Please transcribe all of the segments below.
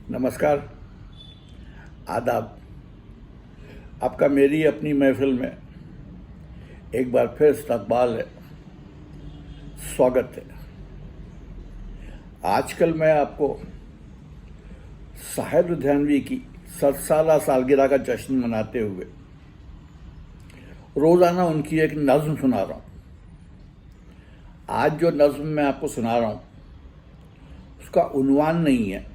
नमस्कार, आदाब। आपका मेरी अपनी महफिल में एक बार फिर इस्तकबाल है, स्वागत है। आजकल मैं आपको साहिर लुधियानवी की 7 साला सालगिरह का जश्न मनाते हुए रोज़ाना उनकी एक नज़्म सुना रहा हूँ। आज जो नज़्म मैं आपको सुना रहा हूँ उसका उन्वान नहीं है।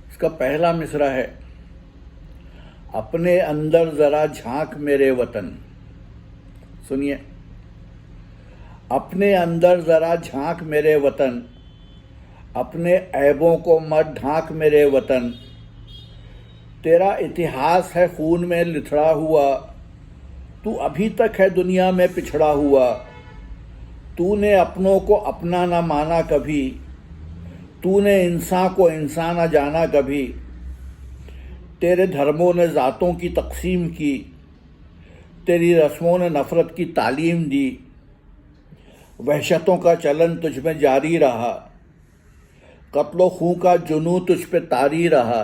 इसका पहला मिसरा है, अपने अंदर जरा झांक मेरे वतन। सुनिए, अपने अंदर जरा झांक मेरे वतन, अपने ऐबों को मत ढांक मेरे वतन। तेरा इतिहास है खून में लिथड़ा हुआ, तू अभी तक है दुनिया में पिछड़ा हुआ। तूने अपनों को अपना ना माना कभी, तूने इंसान को इंसान न जाना कभी। तेरे धर्मों ने ज़ातों की तकसीम की, तेरी रस्मों ने नफ़रत की तालीम दी। वहशतों का चलन तुझ में जारी रहा, कत्लो खूं का जुनून तुझ पे तारी रहा।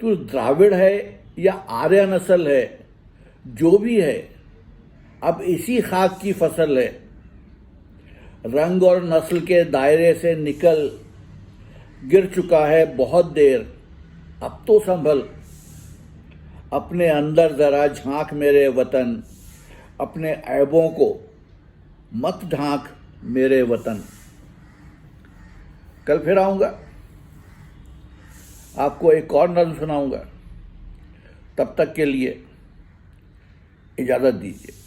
तू द्राविड़ है या आर्य नस्ल है, जो भी है अब इसी खाक की फसल है। रंग और नस्ल के दायरे से निकल गिर चुका है बहुत देर, अब तो संभल। अपने अंदर जरा झांक मेरे वतन, अपने ऐबों को मत ढांक मेरे वतन। कल फिर आऊँगा, आपको एक और नज़्म सुनाऊँगा। तब तक के लिए इजाज़त दीजिए।